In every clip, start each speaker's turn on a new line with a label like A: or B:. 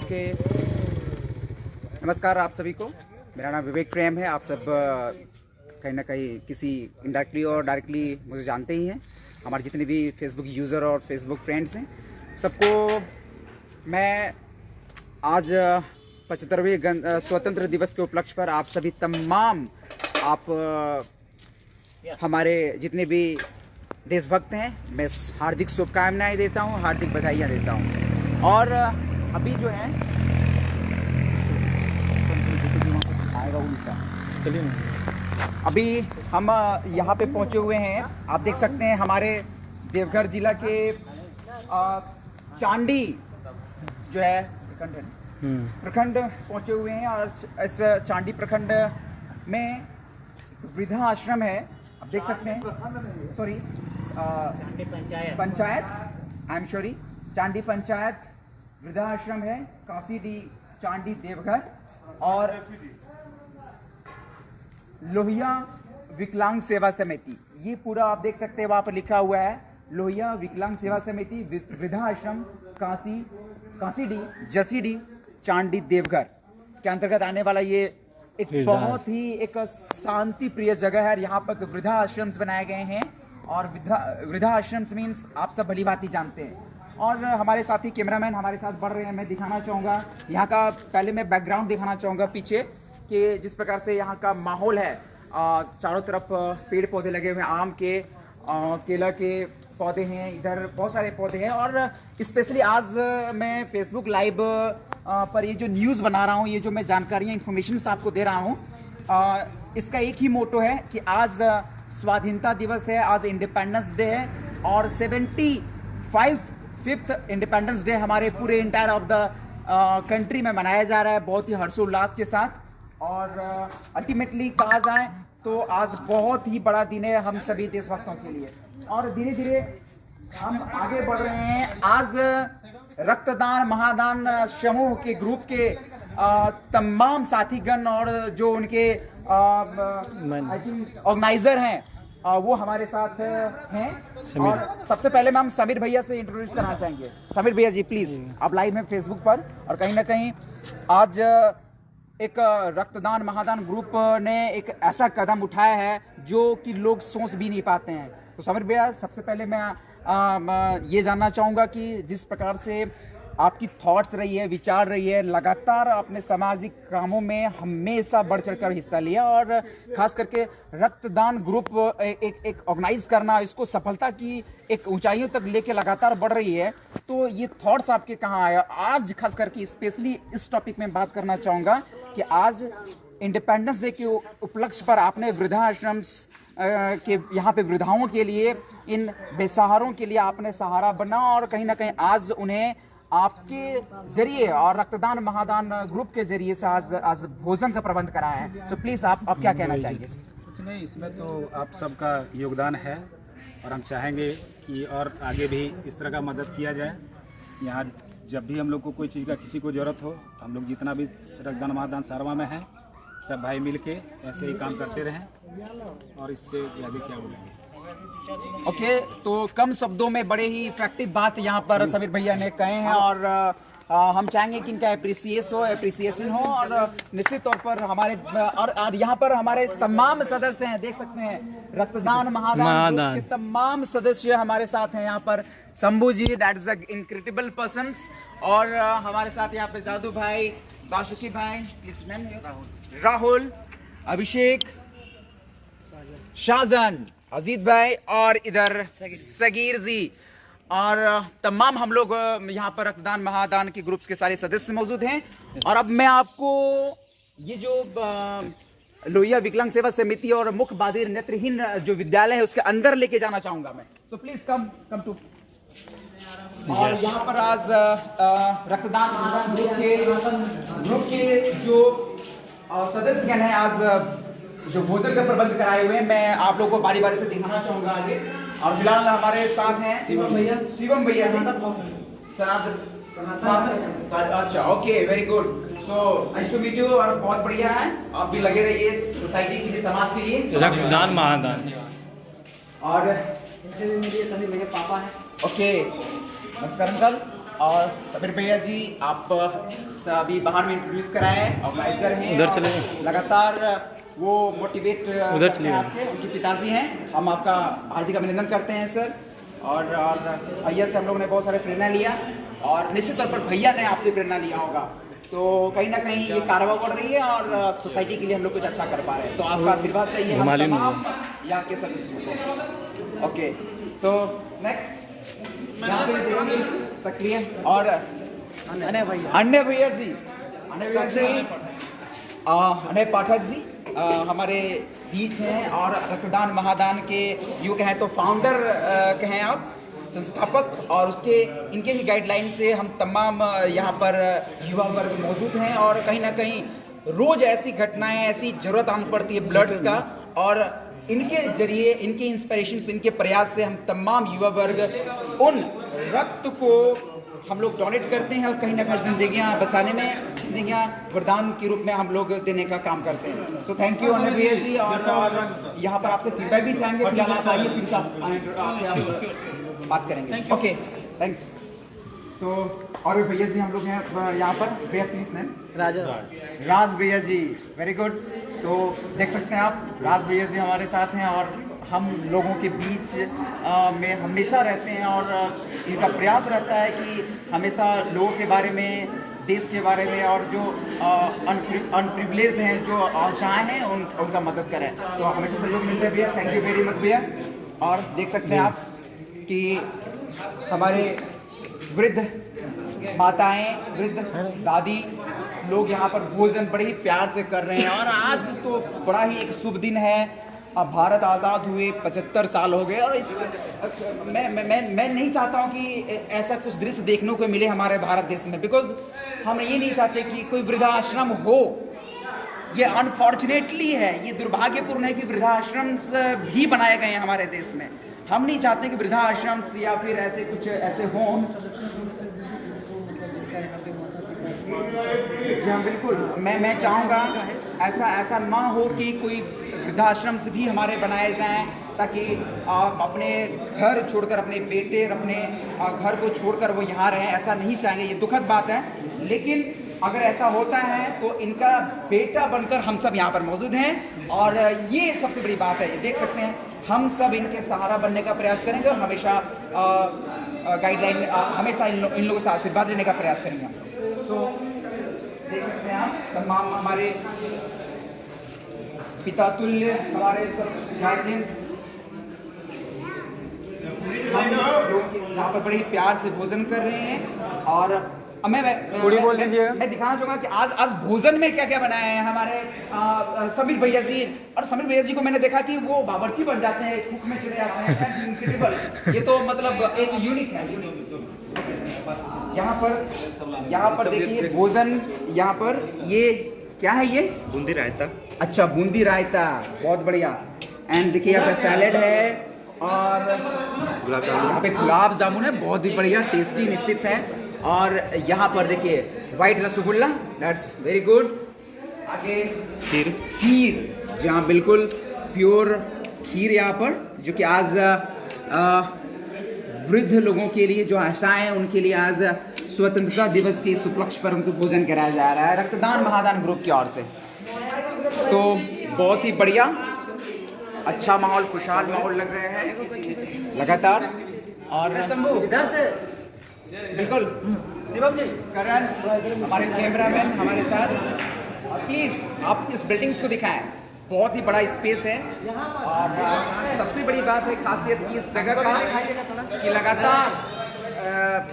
A: Okay, नमस्कार आप सभी को। मेरा नाम विवेक प्रेम है। आप सब कहीं ना कहीं किसी इनडायरेक्टली और डायरेक्टली मुझे जानते ही हैं। हमारे जितने भी फेसबुक यूज़र और फेसबुक फ्रेंड्स हैं, सबको मैं आज 75वें स्वतंत्र दिवस के उपलक्ष्य पर आप सभी तमाम हमारे जितने भी देशभक्त हैं, मैं हार्दिक शुभकामनाएं देता हूं, हार्दिक बधाइयां देता हूं। और अभी जो है अभी हम यहाँ पे पहुँचे हुए हैं। आप देख सकते हैं हमारे देवघर जिला के चांडी जो है प्रखंड पहुँचे हुए हैं। और इस चांडी प्रखंड में वृद्धा आश्रम है, आप देख सकते हैं। Sorry, panchayat, I am sorry, Chandi panchayat वृद्धा आश्रम है, काशी डी चांडी देवघर। और लोहिया विकलांग सेवा समिति, ये पूरा आप देख सकते हैं, वहाँ पर लिखा हुआ है लोहिया विकलांग सेवा समिति वृद्धा आश्रम काशी डी जसीडी चांडी देवघर के अंतर्गत आने वाला ये एक बहुत ही एक शांति प्रिय जगह है। यहाँ पर वृद्धा आश्रम्स बनाए गए हैं। और वृद्धा आश्रम्स मीन्स आप सब भली भांति जानते हैं। और हमारे साथी कैमरामैन हमारे साथ बढ़ रहे हैं। मैं दिखाना चाहूँगा यहाँ का, पहले मैं बैकग्राउंड दिखाना चाहूँगा पीछे कि जिस प्रकार से यहाँ का माहौल है। चारों तरफ पेड़ पौधे लगे हुए हैं, आम के, केला के पौधे हैं, इधर बहुत सारे पौधे हैं। और स्पेशली आज मैं फेसबुक लाइव पर ये जो न्यूज़ बना रहा हूँ, ये जो मैं जानकारियाँ इन्फॉर्मेशन आपको दे रहा हूँ, इसका एक ही मोटो है कि आज स्वाधीनता दिवस है, आज इंडिपेंडेंस डे है। और 75th इंडिपेंडेंस डे हमारे पूरे इंटायर ऑफ द कंट्री में मनाया जा रहा है, बहुत ही हर्षोल्लास के साथ। और अल्टीमेटली कहा जाए तो आज बहुत ही बड़ा दिन है हम सभी देशभक्तों के लिए। और धीरे धीरे हम आगे बढ़ रहे हैं। आज रक्तदान महादान समूह के ग्रुप के तमाम साथीगण और जो उनके आई थिंक ऑर्गेनाइजर हैं, वो हमारे साथ हैं। और सबसे पहले हम समीर भैया से इंट्रोड्यूस करना चाहेंगे। समीर भैया जी प्लीज, आप लाइव हैं फेसबुक पर, और कहीं ना कहीं आज एक रक्तदान महादान ग्रुप ने एक ऐसा कदम उठाया है जो कि लोग सोच भी नहीं पाते हैं। तो समीर भैया, सबसे पहले मैं ये जानना चाहूँगा कि जिस प्रकार से आपकी थॉट्स रही है, विचार रही है, लगातार अपने सामाजिक कामों में हमेशा बढ़ चढ़कर हिस्सा लिया, और खास करके रक्तदान ग्रुप एक ऑर्गेनाइज करना, इसको सफलता की एक ऊंचाइयों तक लेके लगातार बढ़ रही है। तो ये थॉट्स आपके कहाँ आया? आज खास करके स्पेशली इस टॉपिक में बात करना चाहूँगा कि आज इंडिपेंडेंस डे के उपलक्ष्य पर आपने वृद्धाश्रम के यहाँ पे वृद्धाओं के लिए, इन बेसहारों के लिए आपने सहारा बना, और कहीं ना कहीं आज उन्हें आपके जरिए और रक्तदान महादान ग्रुप के जरिए से आज भोजन का प्रबंध कराया है। तो प्लीज आप क्या कहना चाहिए?
B: कुछ नहीं, इसमें तो आप सबका योगदान है, और हम चाहेंगे कि और आगे भी इस तरह का मदद किया जाए। यहाँ जब भी हम लोग को कोई चीज़ का किसी को ज़रूरत हो, हम लोग जितना भी रक्तदान महादान सारवा में हैं, सब भाई मिल के ऐसे ही काम करते रहें, और इससे आगे क्या बोलेंगे।
A: ओके, तो कम शब्दों में बड़े ही इफेक्टिव बात यहाँ पर समीर भैया ने कहे हैं। और हम चाहेंगे कि इनका एप्रिसिएशन हो। और निश्चित तौर पर हमारे और यहाँ पर हमारे तमाम सदस्य हैं, देख सकते हैं रक्तदान महादान के तमाम सदस्य हमारे साथ हैं। यहाँ पर Shambhu ji, that is the incredible person. और हमारे साथ यहाँ पे जादू भाई, बासुकी भाई, राहुल, अभिषेक, शाहजहान, अजीत भाई, और इधर सगीर जी, और तमाम हम लोग यहाँ पर रक्तदान महादान के ग्रुप्स के सारे सदस्य मौजूद हैं। और अब मैं आपको ये जो लोहिया विकलांग सेवा समिति और मुख्य बधिर नेत्रहीन जो विद्यालय है उसके अंदर लेके जाना चाहूंगा मैं। तो प्लीज कम टू। और यहाँ पर आज रक्तदान महादान ग्रुप के जो सदस्यगण हैं, आज जो भोजन का प्रबंध कराए हुए हैं, मैं आप लोगों को बारी बारी से दिखाना चाहूंगा आगे। और फिलहाल हमारे साथ हैं शिवम भैया अच्छा, okay, very good, so nice to meet you. और बहुत बढ़िया है, आप भी लगे रहिए सोसाइटी के लिए, समाज के लिए,
C: रक्तदान महादान।
A: और
D: मेरे सभी मेरे पापा हैं।
A: ओके, नमस्कार अंकल। और सबीर भैया जी आप सभी बाहर में इंट्रोड्यूस कराए, ऑर्गेनाइजर हैं,
C: उधर
A: और
C: चले गए।
A: लगातार वो मोटिवेट
C: उधर चले गए।
A: आपके उनके पिताजी हैं, हम आपका हार्दिक अभिनंदन करते हैं सर। और भैया से हम लोगों ने बहुत सारे प्रेरणा लिया, और निश्चित तौर पर भैया ने आपसे प्रेरणा लिया होगा, तो कहीं ना कहीं ये कारवा बढ़ रही है और सोसाइटी के लिए हम लोग कुछ अच्छा कर पा रहे हैं, तो आपका आशीर्वाद चाहिए हम
C: मालूम
A: तमाम या आपके सदस्यों को। ओके, सो नेक्स्ट सक्रिय और अन्य भैया जी, अनय पाठक जी हमारे बीच हैं, और रक्तदान महादान के यूँ कहें तो फाउंडर कहें आप, संस्थापक, और उसके इनके ही गाइडलाइन से हम तमाम यहाँ पर युवा वर्ग मौजूद हैं, और कहीं ना कहीं रोज़ ऐसी घटनाएं, ऐसी ज़रूरत आन पड़ती है ब्लड्स का, और इनके जरिए, इनके इंस्पिरेशन से, इनके प्रयास से हम तमाम युवा वर्ग उन रक्त को हम लोग डोनेट करते हैं, और कहीं ना कहीं जिंदगियां बचाने में, जिंदगियां वरदान के रूप में हम लोग देने का काम करते हैं। सो थैंक यू अनिल भैया जी, और यहाँ पर आपसे फीडबैक भी चाहेंगे, फिलहाल आप आइए, फिर से आपसे हम बात करेंगे। Okay, thanks. तो और भी भैया जी हम लोग हैं यहाँ पर, भैया प्लीज नेम। राज भैया जी, वेरी गुड। तो देख सकते हैं आप, राज भैया जी हमारे साथ हैं, और हम लोगों के बीच में हमेशा रहते हैं, और इनका प्रयास रहता है कि हमेशा लोगों के बारे में, देश के बारे में, और जो अनप्रिविलेज हैं, जो आशाएं हैं, उनका मदद करें। तो हमेशा सहयोग मिलते हैं भैया, थैंक यू वेरी मच भैया। और देख सकते हैं आप कि हमारे वृद्ध माताएं, वृद्ध दादी लोग यहाँ पर भोजन बड़े ही प्यार से कर रहे हैं, और आज तो बड़ा ही एक शुभ दिन है। अब भारत आज़ाद हुए 75 साल हो गए, और मैं नहीं चाहता हूँ कि ऐसा कुछ दृश्य देखने को मिले हमारे भारत देश में, बिकॉज हम ये नहीं चाहते कि कोई वृद्धाश्रम हो। ये अनफॉर्चुनेटली है, ये दुर्भाग्यपूर्ण है कि वृद्धाश्रम भी बनाए गए हैं हमारे देश में। हम नहीं चाहते कि वृद्धाश्रम या फिर ऐसे कुछ ऐसे हों। जी हाँ, बिल्कुल, मैं चाहूँगा ऐसा ना हो कि कोई वृद्धाश्रम से भी हमारे बनाए जाएं, ताकि आप अपने घर छोड़कर, अपने बेटे, अपने घर को छोड़कर वो यहाँ रहें, ऐसा नहीं चाहेंगे। ये दुखद बात है, लेकिन अगर ऐसा होता है तो इनका बेटा बनकर हम सब यहाँ पर मौजूद हैं, और ये सबसे बड़ी बात है। देख सकते हैं, हम सब इनके सहारा बनने का प्रयास करेंगे, और हमेशा गाइडलाइन, हमेशा इन लोगों से आशीर्वाद लेने का प्रयास करेंगे। सो देख सकते हैं आप, तमाम हमारे पिता तुल्य, हमारे सब गार्जियंस, हम लोग यहाँ पर बड़े ही प्यार से भोजन कर रहे हैं। और मैं दिखाना चाहूँगा कि आज भोजन में क्या क्या बनाया है हमारे समीर भैया जी। और समीर भैया जी को मैंने देखा कि वो बावर्ची बन जाते हैं, कुक में चले जाते हैं, इनक्रेडिबल। ये तो मतलब एक यूनिक है। यहाँ पर देखिए भोजन, यहाँ पर ये क्या है, ये
D: बूंदी रायता।
A: अच्छा, बूंदी रायता, बहुत बढ़िया। एंड देखिए यहाँ पे सैलेड है, और यहाँ पे गुलाब जामुन है, बहुत ही बढ़िया, टेस्टी निश्चित है। और यहाँ पर देखिए white rasgulla, that's very good. आगे खीर, जी हाँ बिल्कुल, प्योर खीर यहाँ पर, जो कि आज वृद्ध लोगों के लिए, जो आशाएं हैं उनके लिए आज स्वतंत्रता दिवस के इस उपलक्ष्य पर उनको भोजन कराया जा रहा है रक्तदान महादान ग्रुप की ओर से। तो बहुत ही बढ़िया, अच्छा माहौल, खुशहाल माहौल लग रहा है लगातार। और बिल्कुल शिवम जी, करण हमारे कैमरामैन हमारे साथ, और प्लीज आप इस बिल्डिंग्स को दिखाएं, बहुत ही बड़ा स्पेस है। और सबसे बड़ी बात है, खासियत की इस जगह का कि लगातार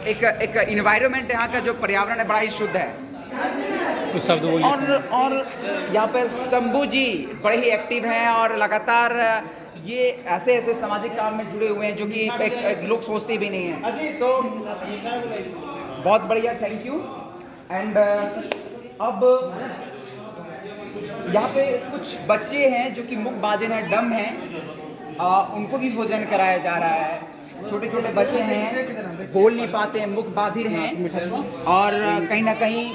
A: एक इन्वायरमेंट यहाँ का, जो पर्यावरण है, बड़ा ही शुद्ध है। और यहाँ पर शंभू जी बड़े ही एक्टिव हैं, और लगातार ये ऐसे सामाजिक काम में जुड़े हुए हैं, जो कि लोग सोचते भी नहीं हैं। तो बहुत बढ़िया, थैंक यू। एंड अब यहाँ पे कुछ बच्चे हैं जो कि मूक बाधिर हैं, डम हैं, उनको भी भोजन कराया जा रहा है। छोटे छोटे बच्चे हैं, बोल नहीं पाते हैं, मूक बाधिर हैं, और कहीं ना कहीं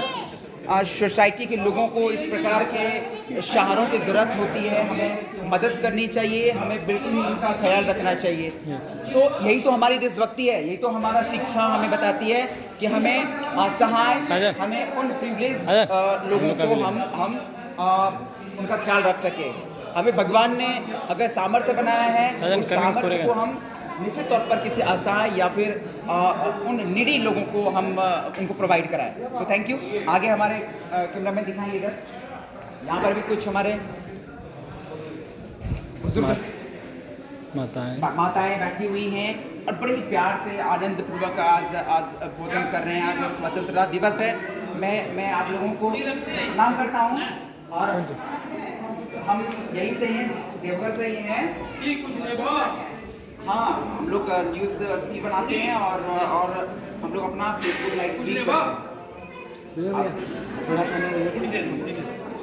A: सोसाइटी के लोगों को इस प्रकार के शहरों की ज़रूरत होती है, हमें मदद करनी चाहिए, हमें बिल्कुल उनका ख्याल रखना चाहिए। सो यही तो हमारी देशभक्ति है, यही तो हमारा शिक्षा हमें बताती है कि हमें असहाय, हमें उन प्रिविलेज लोगों को हम उनका ख्याल रख सके। हमें भगवान ने अगर सामर्थ्य बनाया है, उस सामर्थ्य को हम निश्चित तौर पर किसी असहाय या फिर उन नीडी लोगों को हम उनको प्रोवाइड कराएं। तो थैंक यू। आगे हमारे कैमरामैन दिखाएंगे इधर, यहाँ पर भी कुछ हमारे माताएं बैठी हुई हैं और बड़े ही प्यार से आनंद पूर्वक आज भोजन कर रहे हैं। आज स्वतंत्रता दिवस है। मैं आप लोगों को प्रणाम करता हूँ और हम यहीं से हैं, देवघर से ही हैं। हाँ, हम लोग न्यूज़ भी बनाते हैं और हम लोग अपना फेसबुक लाइव भी करते हैं।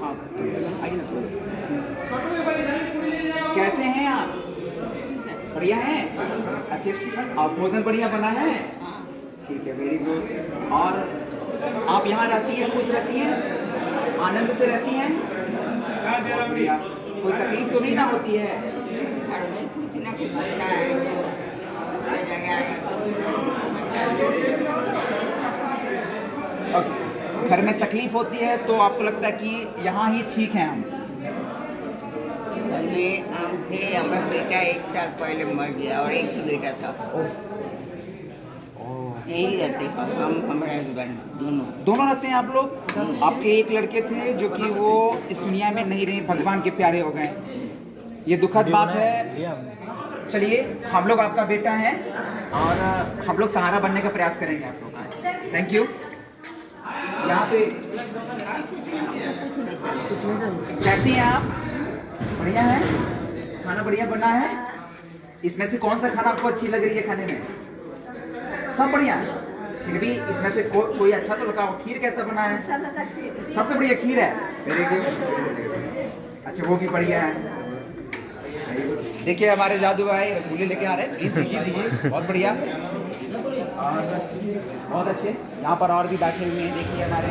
A: हाँ, आइए ना थोड़ा। कैसे हैं आप? बढ़िया हैं? अच्छे से? और भोजन बढ़िया बना है? ठीक है, वेरी गुड। और आप यहाँ रहती हैं, खुश रहती हैं, आनंद से रहती हैं? बढ़िया। कोई तकलीफ तो नहीं ना होती है? घर में तकलीफ होती है तो आपको लगता है कि यहाँ ही ठीक है हम?
C: हमारा बेटा 1 साल पहले मर गया और एक ही बेटा था। यही रहते हम, हमारे हस्बैंड
A: दोनों रहते हैं आप लोग? आपके एक लड़के थे जो कि वो इस दुनिया में नहीं रहे, भगवान के प्यारे हो गए। ये दुखद बात है। चलिए, हम लोग आपका बेटा है और हम लोग सहारा बनने का प्रयास करेंगे आप लोग। Thank you. यहाँ पे कैसी हैं आप? बढ़िया है? खाना बढ़िया बना है? इसमें से कौन सा खाना आपको अच्छी लग रही है खाने में? सब बढ़िया। फिर भी इसमें से कोई अच्छा तो लगाओ। खीर कैसा बना है? सबसे बढ़िया खीर है। Very good. अच्छा, वो भी बढ़िया है। देखिए हमारे जादू भाई रसगुल्ले लेके आ रहे हैं। प्लीज दीजिए दीजिए, बहुत बढ़िया और बहुत अच्छे। यहाँ पर और भी बैठे हुए हैं। देखिए हमारे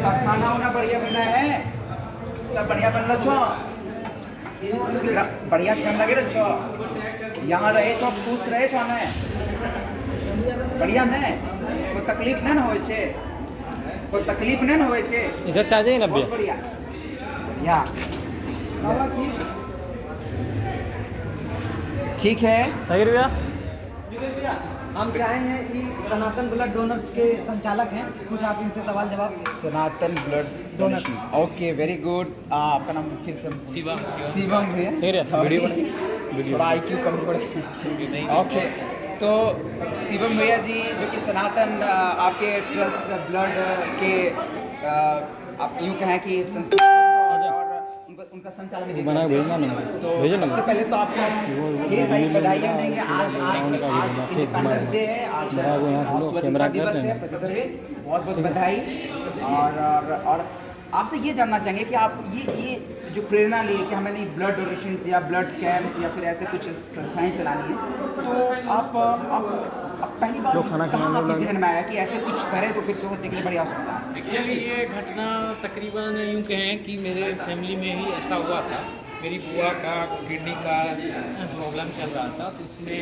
A: सब खाना वाना बढ़िया बना है, सब बढ़िया बन रहा छो, बढ़िया ठंड लगे रहो। यहाँ रहे तो खुश रहे छो ने, बढ़िया ने, कोई तकलीफ नहीं होए छे, कोई तकलीफ नहीं होए छे।
D: इधर से आ जाइए ना भैया।
A: बहुत बढ़िया। या ठीक है,
D: सही भैया।
E: हम चाहेंगे कि सनातन ब्लड डोनर्स के संचालक हैं, कुछ आप इनसे सवाल जवाब।
A: Sanatan blood donor. Okay, very good. आपका नाम फिर से? शिवम भैया। थोड़ा IQ कम पड़े। ओके, तो शिवम भैया जी जो कि सनातन आपके ट्रस्ट ब्लड के आप यूँ कहें कि उनका संचालन
D: बना भेजना नहीं
A: तो सबसे पहले तो आपको ढेर सारी बधाइयाँ देंगे। आज इंडिपेंडेंस डे है, आज स्वतंत्रता दिवस है। बहुत बहुत बधाई। और आपसे ये जानना चाहेंगे कि आप ये जो प्रेरणा ली कि हमें नहीं ब्लड डोनेशन या ब्लड कैंप्स या फिर ऐसे कुछ संस्थाएं चलानी है, तो आप पहली बार कहाँ आपके जहन में आया कि ऐसे कुछ करें तो फिर सोचने के लिए बड़ी आवश्यकता है?
F: एक्चुअली ये घटना तकरीबन यूँ कहें कि मेरे फैमिली में ही ऐसा हुआ था। मेरी बुआ का किडनी का प्रॉब्लम चल रहा था, तो इसमें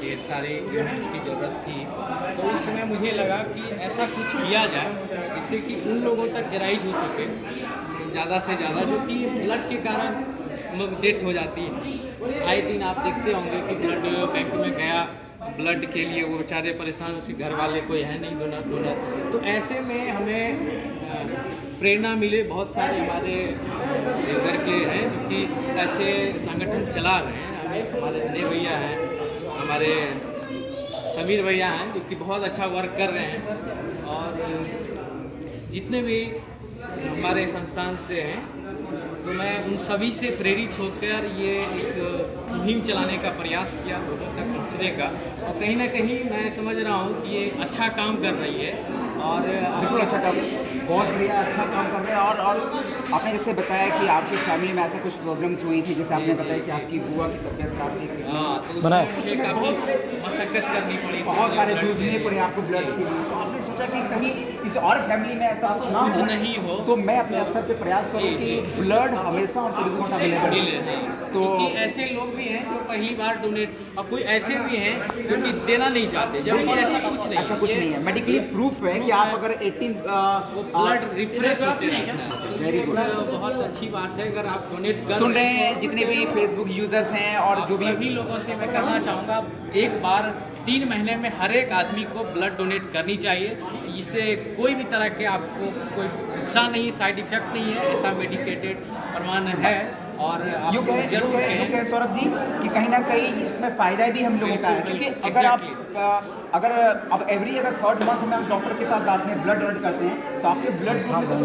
F: ढेर सारे यूनिट्स की ज़रूरत थी। तो उस समय मुझे लगा कि ऐसा कुछ किया जाए जिससे कि उन लोगों तक एराइज हो सके ज़्यादा से ज़्यादा, जो कि ब्लड के कारण डेथ हो जाती है। आए दिन आप देखते होंगे कि ब्लड बैंक में गया ब्लड के लिए, वो बेचारे परेशान, उसके घर वाले कोई है नहीं डोनर। तो ऐसे में हमें प्रेरणा मिले। बहुत सारे हमारे देवघर के हैं जो कि ऐसे संगठन चला रहे हैं। हमारे अजय भैया हैं, हमारे समीर भैया हैं जो कि बहुत अच्छा वर्क कर रहे हैं। और जितने भी हमारे संस्थान से हैं, तो मैं उन सभी से प्रेरित होकर ये एक मुहिम चलाने का प्रयास किया लोगों तक पहुँचने का। और कहीं ना कहीं मैं समझ रहा हूँ कि ये अच्छा काम कर रही है और
A: बिल्कुल अच्छा काम, बहुत बढ़िया, अच्छा काम कर रहे हैं। और आपने जैसे बताया कि आपकी फैमिली में ऐसा कुछ प्रॉब्लम्स हुई थी, जैसे आपने बताया कि आपकी बुआ की तबीयत खराब थी,
F: हाँ, तो उसमें मुझे काफ़ी मशक्कत करनी पड़ी,
A: बहुत सारे जूझने पड़े आपको ब्लड के लिए, तो आपने सोचा कि कहीं किसी और फैमिली में ऐसा कुछ ना
F: कुछ
A: हो,
F: नहीं हो,
A: तो मैं अपने स्तर पे प्रयास करूँ कि ब्लड हमेशा और 24 घंटा अवेलेबल
F: मिले।
A: तो
F: क्योंकि ऐसे लोग भी हैं जो पहली बार डोनेट, और कोई ऐसे भी हैं जो कि देना नहीं चाहते, जबकि ऐसा कुछ नहीं,
A: ऐसा कुछ नहीं है, मेडिकली प्रूफ है कि आप अगर 18
F: ब्लड रिफ्रेश होते रहता है।
A: वेरी गुड,
F: बहुत अच्छी बात है अगर आप डोनेट कर
A: सुन रहे हैं जितने भी फेसबुक यूजर्स हैं और जो भी
F: सभी लोगों से मैं कहना चाहूँगा, एक बार 3 महीने में हर एक आदमी को ब्लड डोनेट करनी चाहिए। इससे कोई भी तरह के आपको कोई नुकसान नहीं, साइड इफेक्ट नहीं है, ऐसा मेडिकेटेड प्रमाण है। और आप
A: यूँ
F: जरूर कहें
A: कहें सौरभ जी कि कहीं ना कहीं इसमें फायदा भी हम लोगों का है, क्योंकि अगर आप अगर अब एवरी अगर 3rd मंथ में आप डॉक्टर के पास जाते हैं, ब्लड डोनेट करते हैं, तो आपके ब्लड प्रॉब्लम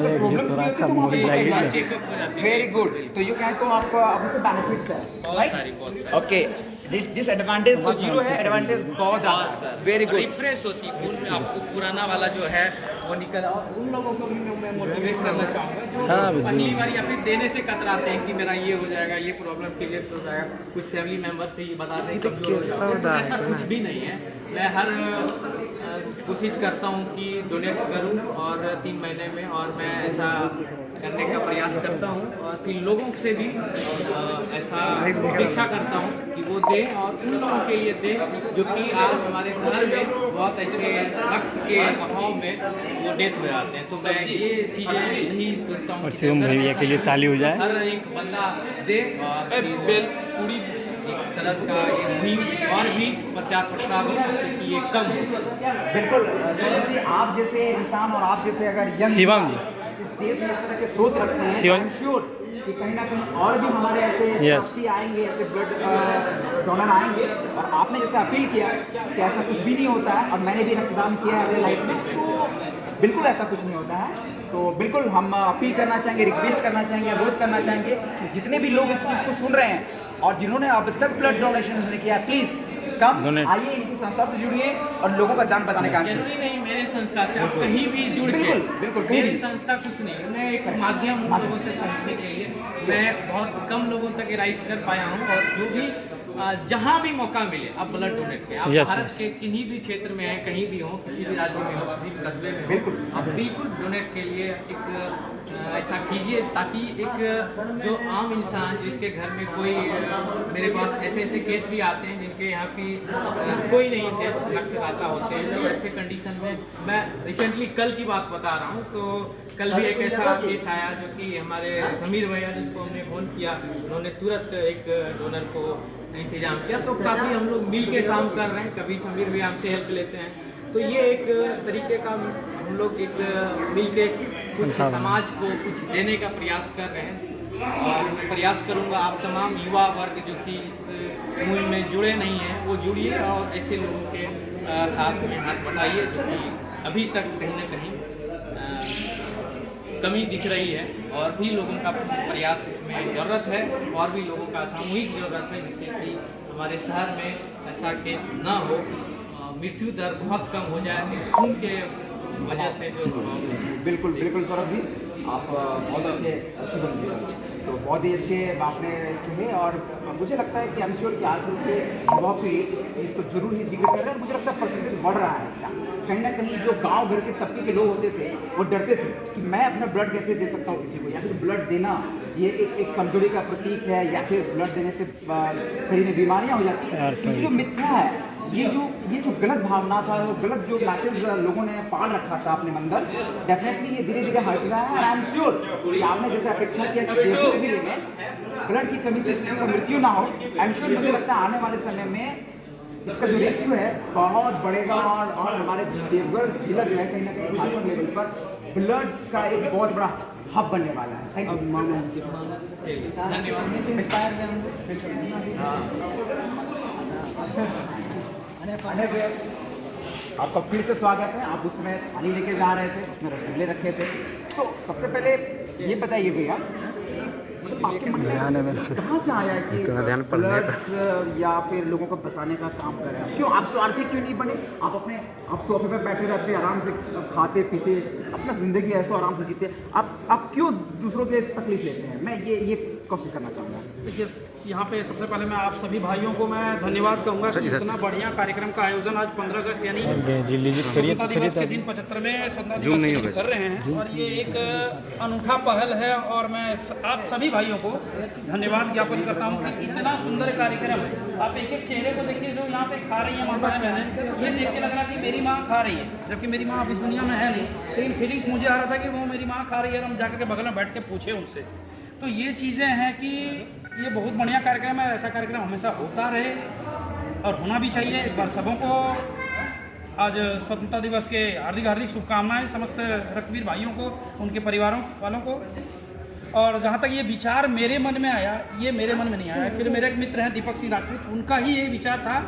F: चेकअप हो जाती है।
A: वेरी गुड, तो यूँ कहें तो आप उससे बेनिफिट्स है,
F: बहुत सारी
A: ओके। डिसएडवांटेज तो जीरो है, एडवांटेज बहुत ज़्यादा है। वेरी गुड,
F: रिफ्रेश होती है खून, आपको पुराना वाला जो है वो निकल, और उन लोगों को भी मैं मोटिवेट करना चाहूँगा जो पहली बार या फिर देने से कतराते हैं कि मेरा ये हो जाएगा, ये प्रॉब्लम क्लियर हो जाएगा, कुछ फैमिली मेम्बर से ये बताते हैं कमजोर हो जाओगे, तो ऐसा कुछ भी नहीं है। मैं हर कोशिश करता हूँ कि डोनेट करूँ और 3 महीने में, और मैं ऐसा करने का प्रयास करता हूँ, और फिर लोगों से भी ऐसा अपेक्षा करता हूँ कि वो दें, और उन लोगों के लिए दें जो कि आज हमारे शहर में बहुत ऐसे रक्त के अभाव में वो डेथ हो जाते हैं। तो मैं ये चीज़ें नहीं सोचता हूँ कि भैया के लिए ताली हो जाए, हर एक बंदा दे, और पूरी एक तरह का ये मुहिम और भी प्रचार प्रसार हो, जिससे कि ये कम हो।
A: बिल्कुल सौरभ जी, आप जैसे इंसान और आप जैसे अगर यंग इस देश में इस तरह के सोच रखते हैं, आई एम श्योर कि कहीं ना कहीं और भी हमारे ऐसे साथी आएंगे, ऐसे ब्लड डोनर आएंगे। और आपने जैसे अपील किया कि ऐसा कुछ भी नहीं होता है, और मैंने भी रक्तदान किया है अपनी लाइफ में, तो बिल्कुल ऐसा कुछ नहीं होता है। तो बिल्कुल हम अपील करना चाहेंगे, रिक्वेस्ट करना चाहेंगे, अनुरोध करना चाहेंगे, जितने भी लोग इस चीज़ को सुन रहे हैं और जिन्होंने अब तक ब्लड डोनेशन नहीं किया है, प्लीज़ कम आइए, इनकी संस्था से जुड़िए और लोगों का जान बचाने का।
F: जरूरी नहीं मेरे संस्था से, आप कहीं भी जुड़ के,
A: बिल्कुल
F: मेरी संस्था कुछ नहीं, मैं एक माध्यम हूँ लोगों तक पहुँचने के लिए। मैं बहुत कम लोगों तक राइज कर पाया हूँ, और जो भी जहाँ भी मौका मिले आप ब्लड डोनेट करें। आप भारत के किन्हीं भी क्षेत्र में हैं, कहीं भी हो, किसी भी राज्य में हो, किसी भी कस्बे में हो, आप बिल्कुल डोनेट के लिए एक ऐसा कीजिए, ताकि एक जो आम इंसान जिसके घर में कोई, मेरे पास ऐसे ऐसे केस भी आते हैं जिनके यहाँ की कोई नहीं थे, रक्तदाता होते हैं, तो ऐसे कंडीशन में, मैं रिसेंटली कल की बात बता रहा हूँ, तो कल भी एक ऐसा केस आया जो कि हमारे समीर भैया, जिसको हमने फोन किया, उन्होंने तुरंत एक डोनर को इंतजाम किया। तो काफ़ी हम लोग मिल के काम कर रहे हैं, कभी समीर भैया हमसे हेल्प लेते हैं, तो ये एक तरीके का हम लोग एक मिल के कुछ समाज को कुछ देने का प्रयास कर रहे हैं। और मैं प्रयास करूंगा आप तमाम युवा वर्ग जो कि इस मुहिम में जुड़े नहीं हैं, वो जुड़िए और ऐसे लोगों के साथ में हाथ बढ़ाइए, जो कि अभी तक कहीं ना कहीं कमी दिख रही है, और भी लोगों का प्रयास इसमें ज़रूरत है, और भी लोगों का सामूहिक ज़रूरत है, जिससे कि हमारे शहर में ऐसा केस ना हो, मृत्यु दर बहुत कम हो जाए खून के वजह से जो।
A: बिल्कुल बिल्कुल सौरभ जी, आप बहुत अच्छे तो बहुत ही अच्छे आपने चुने, और मुझे लगता है कि आई एम श्योर कि आजकल के युवा पीढ़ी इस चीज़ को जरूर ही जिक्र कर रहे हैं, और मुझे लगता है परसेंटेज बढ़ रहा है इसका। कहीं ना कहीं जो गांव घर के तबके के लोग होते थे, वो डरते थे कि मैं अपना ब्लड कैसे दे सकता हूँ किसी को, या फिर ब्लड देना ये एक कमजोरी का प्रतीक है, या फिर ब्लड देने से शरीर में बीमारियाँ हो जाती हैं। ये जो मिथ्या है, ये जो गलत भावना था, गलत जो मैसेज लोगों ने पाल रखा था अपने अंदर, डेफिनेटली ये धीरे धीरे हट रहा है। आई एम श्योर कि आपने जैसे अपेक्षा किया कि देवघर जिले में ब्लड की कमी से किसी का मृत्यु ना हो, आई एम श्योर मुझे लगता है आने वाले समय में इसका जो रेशियो है बहुत बढ़ेगा, और हमारे देवघर जिला जो है कहीं ना कहीं झारखंड लेवल पर ब्लड का एक बहुत बड़ा हब बनने वाला है। Thank you. आपका फिर से स्वागत है। आप उसमें थाली लेके जा रहे थे, उसमें रसगुल्ले रखे थे, तो सबसे पहले ये बताइए भैया, मतलब आपके मन में कहाँ से आया कि ब्लड्स या फिर लोगों को बचाने का काम कर रहे हैं? क्यों आप स्वार्थी क्यों नहीं बने? आप सोफे पे बैठे रहते, आराम से खाते पीते अपना ज़िंदगी ऐसे आराम से जीते, आप क्यों दूसरों के तकलीफ लेते हैं? मैं ये क्वेश्चन करना चाहूँगा।
D: देखिए, यहाँ पे सबसे पहले मैं आप सभी भाइयों को मैं धन्यवाद कहूँगा कि इतना बढ़िया कार्यक्रम का आयोजन आज 15 अगस्त यानी स्वतंत्रता दिवस के दिन 75वें स्वतंत्रता दिवस के दिन कर रहे हैं, और ये एक अनूठा पहल है। और मैं आप सभी भाइयों को धन्यवाद ज्ञापन करता हूँ कि इतना सुंदर कार्यक्रम है। आप एक एक चेहरे को देखिए जो यहाँ पे खा रही है माताएं बहनें, ये देख के लग रहा कि मेरी माँ खा रही है, जबकि मेरी माँ अब इस दुनिया में है नहीं, लेकिन फीलिंग्स मुझे आ रहा था कि वो मेरी माँ खा रही है और हम जाकर के बगल में बैठ के पूछे उनसे। तो ये चीज़ें हैं कि ये बहुत बढ़िया कार्यक्रम है। ऐसा कार्यक्रम हमेशा होता रहे और होना भी चाहिए। एक बार सबों को आज स्वतंत्रता दिवस के हार्दिक हार्दिक शुभकामनाएं समस्त रक्तवीर भाइयों को, उनके परिवारों वालों को। और जहाँ तक ये विचार मेरे मन में आया, ये मेरे मन में नहीं आया, फिर मेरे एक मित्र हैं दीपक सिंह राजपूत, उनका ही ये विचार था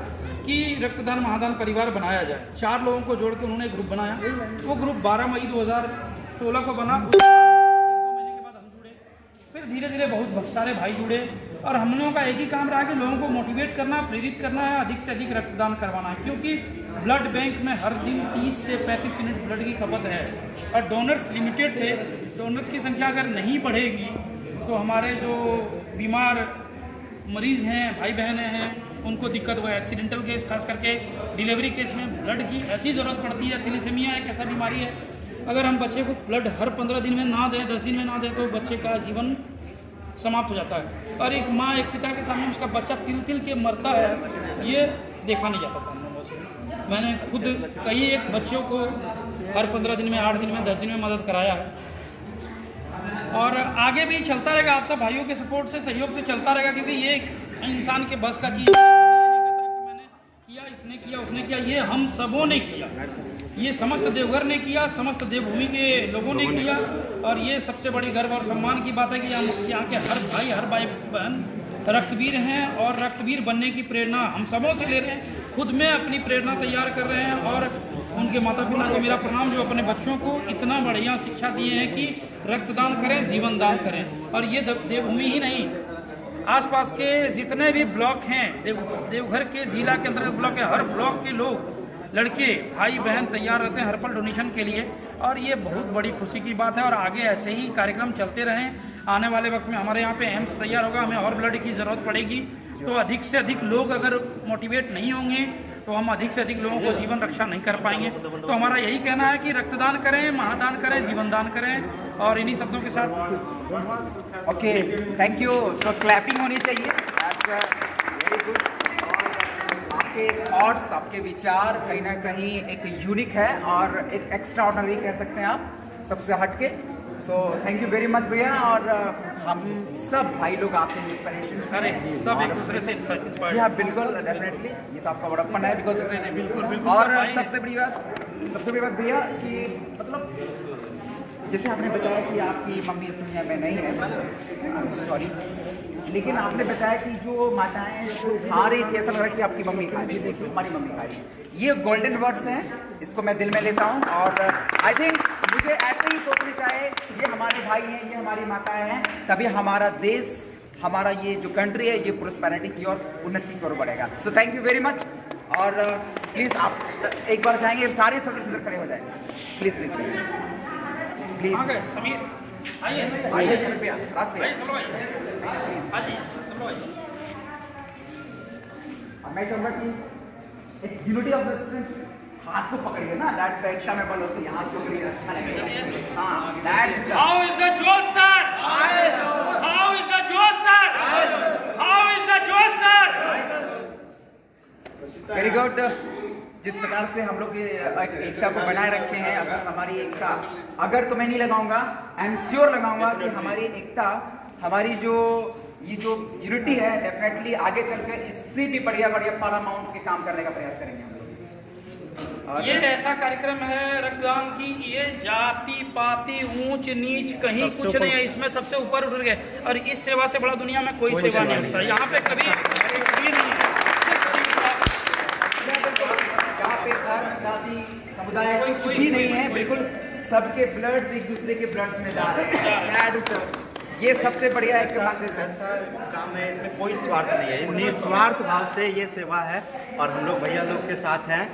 D: कि रक्तदान महादान परिवार बनाया जाए। 4 लोगों को जोड़ के उन्होंने एक ग्रुप बनाया। वो ग्रुप 12 मई 2016 को बना। फिर धीरे धीरे बहुत सारे भाई जुड़े और हम लोगों का एक ही काम रहा कि लोगों को मोटिवेट करना, प्रेरित करना है, अधिक से अधिक रक्तदान करवाना है। क्योंकि ब्लड बैंक में हर दिन 30 से 35 यूनिट ब्लड की खपत है और डोनर्स लिमिटेड थे। डोनर्स की संख्या अगर नहीं बढ़ेगी तो हमारे जो बीमार मरीज़ हैं, भाई बहनें हैं, उनको दिक्कत हुआ। एक्सीडेंटल केस, खास करके डिलीवरी केस में ब्लड की ऐसी ज़रूरत पड़ती है। थैलेसीमिया एक ऐसा बीमारी है, अगर हम बच्चे को ब्लड हर 15 दिन में ना दें, 10 दिन में ना दें, तो बच्चे का जीवन समाप्त हो जाता है। और एक माँ, एक पिता के सामने उसका बच्चा तिल तिल के मरता है, ये देखा नहीं जाता था हम लोगों से। मैंने खुद कई एक बच्चों को हर 15 दिन में, 8 दिन में, 10 दिन में मदद कराया है और आगे भी चलता रहेगा। आप सब भाइयों के सपोर्ट से, सहयोग से चलता रहेगा, क्योंकि ये एक इंसान के बस का चीज़ है। मैंने किया, इसने किया, उसने किया, ये हम सबों ने किया। ये समस्त देवघर ने किया, समस्त देवभूमि के लोगों ने किया। और ये सबसे बड़ी गर्व और सम्मान की बात है कि यहाँ के हर भाई, हर भाई बहन रक्तवीर हैं और रक्तवीर बनने की प्रेरणा हम सबों से ले रहे हैं। खुद में अपनी प्रेरणा तैयार कर रहे हैं और उनके माता पिता को मेरा प्रणाम, जो अपने बच्चों को इतना बढ़िया शिक्षा दिए हैं कि रक्तदान करें, जीवन दान करें। और ये देवभूमि ही नहीं, आसपास के जितने भी ब्लॉक हैं, देवघर के जिला के अंतर्गत ब्लॉक है, हर ब्लॉक के लोग, लड़के, भाई बहन तैयार रहते हैं हर पल डोनेशन के लिए। और ये बहुत बड़ी खुशी की बात है और आगे ऐसे ही कार्यक्रम चलते रहें। आने वाले वक्त में हमारे यहाँ पे एम्स तैयार होगा, हमें और ब्लड की ज़रूरत पड़ेगी। तो अधिक से अधिक लोग अगर मोटिवेट नहीं होंगे तो हम अधिक से अधिक लोगों को जीवन रक्षा नहीं कर पाएंगे। तो हमारा यही कहना है कि रक्तदान करें, महादान करें, जीवन दान करें। और इन्हीं शब्दों के साथ
A: okay, thank you. So clapping होनी चाहिए। Very good. आपके थॉट्स, आपके विचार कहीं ना कहीं एक यूनिक है और एक एक्स्ट्रा ऑर्डिनरी कह सकते हैं आप, सबसे हटके। सो थैंक यू वेरी मच भैया। और हम सब भाई लोग आपसे इंस्पिरेशन,
D: सारे सब एक दूसरे से इंस्पायर।
A: जी हाँ, बिल्कुल, डेफिनेटली। ये तो आपका बड़प्पन है, बिकॉज
D: बिल्कुल।
A: और सबसे बड़ी बात भैया कि मतलब जैसे आपने बताया कि आपकी मम्मी इस दुनिया में नहीं है, सॉरी, लेकिन आपने बताया कि जो माताएं खा रही थी, ऐसा लग रहा है कि आपकी मम्मी खा रही है। देखिए, हमारी मम्मी खा रही है। ये गोल्डन वर्ड्स हैं, इसको मैं दिल में लेता हूँ। और आई थिंक मुझे ऐसे ही सोचने चाहिए, ये हमारे भाई हैं, ये हमारी माताएं हैं, तभी हमारा देश, हमारा ये जो कंट्री है, ये प्रोस्पेरिटी की ओर, उन्नति की ओर बढ़ेगा। सो थैंक यू वेरी मच। और प्लीज़ आप एक बार चाहेंगे सारे सदस्य खड़े हो जाए, please please please please.
D: Sameer आइए,
A: आइए सर भैया, राज भैया। मैं चाहूँगा कि एक यूनिटी ऑफ द स्ट्रेंथ, हाथ को पकड़िए ना, दैट्स द एक्स्ट्रा में बल होती है, हाथ पकड़िए, अच्छा लगेगा। हाँ, दैट्स
D: हाउ इज द जोश सर, हाउ इज द जोश सर, हाउ इज द जोश सर।
A: Very good. जिस प्रकार से हम लोग ये एकता को बनाए रखे हैं, अगर हमारी एकता, अगर तो मैं नहीं लगाऊंगा, आई एम श्योर लगाऊंगा कि हमारी एकता, हमारी जो ये जो यूनिटी है, डेफिनेटली आगे चलकर इससे भी बढ़िया पारामाउंट के काम करने का प्रयास करेंगे हम लोग।
D: ये ऐसा कार्यक्रम है रक्तदान की, ये जाति पाति ऊंच नीच कहीं कुछ नहीं है, इसमें सबसे ऊपर उठ गए। और इस सेवा से बड़ा दुनिया में कोई सेवा नहीं होता। यहाँ पे कभी भी नहीं है,
A: यहाँ पे धर्म, जाति, समुदाय कुछ भी नहीं है, बिल्कुल सबके ब्लड्स एक दूसरे के ब्लड्स में जा रहे हैं। ये सबसे बढ़िया एक मैसेज है।
G: ऐसा काम है, इसमें कोई स्वार्थ नहीं है, निस्वार्थ भाव से ये सेवा है और हम लोग भैया लोग के साथ हैं।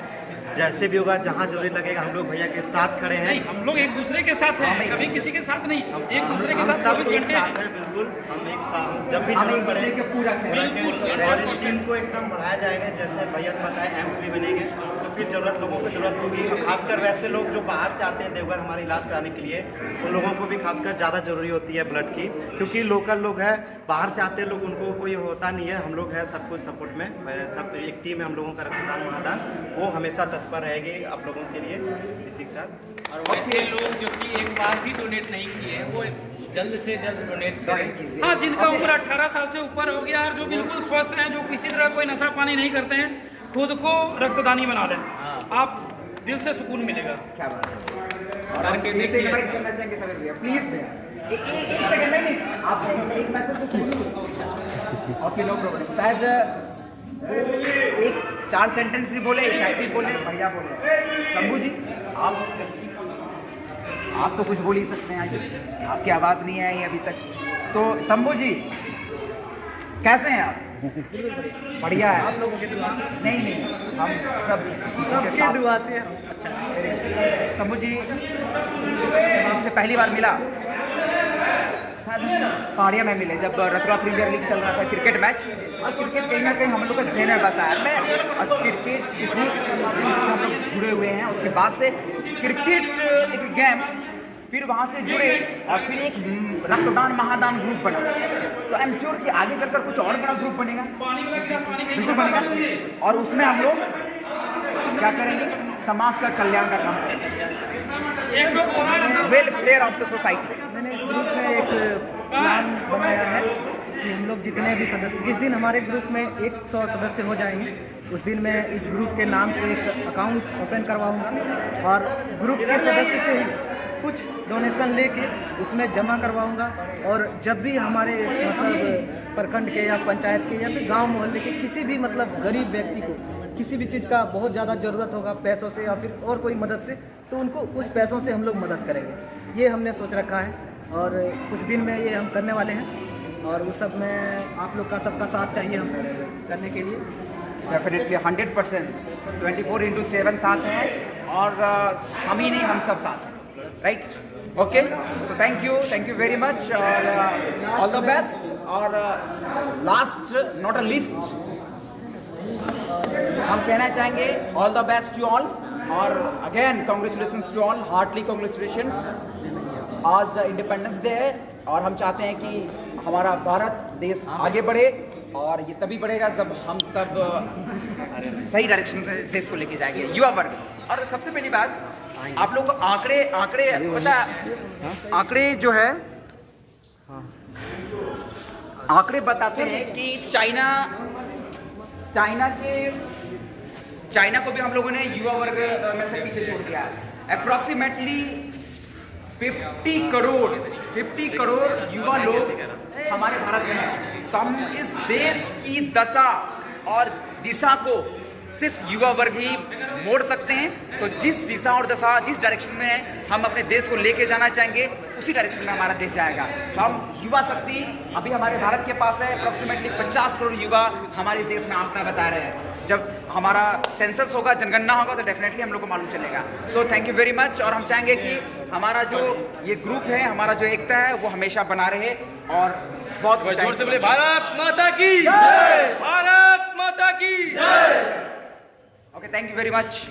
G: जैसे भी होगा, जहाँ जरूरी लगेगा, हम लोग भैया के साथ खड़े हैं।
D: हम लोग एक दूसरे के साथ हैं, कभी किसी के साथ नहीं, एक दूसरे के साथ
G: सब
D: 24
G: एक
D: घंटे
G: साथ हैं। बिल्कुल, हम एक साथ, जब भी
A: हम
G: जरूरत
A: एक
G: पड़े
A: दूसरे के पूरा
G: बिल्कुल। और इस टीम को एकदम बढ़ाया जाएगा, जैसे भैया ने बताया एम्स भी बनेंगे, तो फिर जरूरत लोगों को जरूरत होगी। और खासकर वैसे लोग जो बाहर से आते हैं देवघर हमारे इलाज कराने के लिए, उन लोगों को भी खासकर ज़्यादा जरूरी होती है ब्लड की, क्योंकि लोकल लोग हैं, बाहर से आते हैं लोग, उनको कोई होता नहीं है। हम लोग हैं सब कुछ सपोर्ट में, सब एक टीम है हम लोगों का, रक्तदान महादान, वो हमेशा तत्पर रहेगी आप लोगों के लिए इसी के साथ।
F: और वैसे लोग जो कि एक बार भी डोनेट नहीं किए वो जल्द से जल्द डोनेट करें।
D: हाँ, जिनका उम्र 18 साल से ऊपर हो गया और जो बिल्कुल स्वस्थ हैं, जो किसी तरह कोई नशा पानी नहीं करते हैं, खुद को रक्तदानी बना लें, आप दिल से सुकून मिलेगा।
A: क्या बात है। और हम प्लीज इनवाइट करना चाहेंगे सभी भैया, प्लीज एक सेकंड नहीं, आप एक मैसेज तो ओके, नो प्रॉब्लम। शायद एक 4 सेंटेंस ही बोले, फैक्ट्री बोले, भैया बोले। शंभू जी, आप तो कुछ बोल ही सकते हैं, आज आपकी आवाज़ नहीं आई अभी तक। तो शंभू जी कैसे हैं आप? बढ़िया है।
E: आप लोगों की दुआ से,
A: नहीं, हम सब
E: सबकी दुआ से।
A: अच्छा शंभू जी, आपसे पहली बार मिला पहाड़िया में मिले, जब रतुआ प्रीमियर लीग चल रहा था क्रिकेट मैच, और क्रिकेट कहीं ना कहीं हम लोग का जहन में बसा है। मैं और क्रिकेट इतने हम लोग जुड़े हुए हैं, उसके बाद से क्रिकेट एक गेम, फिर वहाँ से जुड़े और फिर एक रक्तदान महादान ग्रुप बना। तो आई एम श्योर कि आगे चलकर कुछ और बड़ा ग्रुप बनेगा, बिल्कुल बनेगा, और उसमें हम लोग क्या करेंगे, समाज का कल्याण का काम करेंगे, वेलफेयर ऑफ द सोसाइटी।
E: मैंने इस ग्रुप में एक प्लान बनाया है कि हम लोग जितने भी सदस्य, जिस दिन हमारे ग्रुप में 100 सदस्य हो जाएंगे, उस दिन मैं इस ग्रुप के नाम से एक अकाउंट ओपन करवाऊंगा और ग्रुप के सदस्य से ही कुछ डोनेशन लेके उसमें जमा करवाऊंगा। और जब भी हमारे मतलब प्रखंड के या पंचायत के या फिर गांव मोहल्ले के किसी भी मतलब गरीब व्यक्ति को किसी भी चीज़ का बहुत ज़्यादा ज़रूरत होगा, पैसों से या फिर और कोई मदद से, तो उनको उस पैसों से हम लोग मदद करेंगे। ये हमने सोच रखा है और कुछ दिन में ये हम करने वाले हैं, और उस सब में आप लोग का सबका साथ चाहिए हम करने के लिए।
A: डेफिनेटली 100%, 24/7 साथ हैं, और हम ही नहीं, हम सब साथ हैं, right? Okay, so thank you very much, और ऑल द बेस्ट। और लास्ट नॉट अ लीस्ट, हम कहना चाहेंगे all the best to all, और again congratulations to all, heartly congratulations. आज इंडिपेंडेंस डे है, और हम चाहते हैं कि हमारा भारत देश आगे बढ़े, और ये तभी बढ़ेगा जब हम सब सही डायरेक्शन में देश को लेके जाएंगे, युवा वर्ग। और सबसे पहली बात, आप लोग को आंकड़े पता, आंकड़े जो है, आंकड़े बताते हैं कि चाइना को भी हम लोगों ने युवा वर्ग में से पीछे छोड़ दिया है। अप्रॉक्सीमेटली 50 करोड़ युवा लोग हमारे भारत में हैं। तो हम इस देश की दशा और दिशा को सिर्फ युवा वर्ग ही मोड़ सकते हैं। तो जिस दिशा और दशा, जिस डायरेक्शन में हम अपने देश को लेके जाना चाहेंगे, उसी डायरेक्शन में हमारा देश जाएगा। तो हम युवा शक्ति अभी हमारे भारत के पास है, अप्रॉक्सीमेटली 50 करोड़ युवा हमारे देश में आंकड़ा बता रहे हैं। जब हमारा सेंसस होगा, जनगणना होगा, तो डेफिनेटली हम लोग को मालूम चलेगा। सो थैंक यू वेरी मच, और हम चाहेंगे कि हमारा जो ये ग्रुप है, हमारा जो एकता है, वो हमेशा बना रहे। और बहुत जोर से बोले, भारत माता की जय, भारत माता की जय। Okay, thank you very much.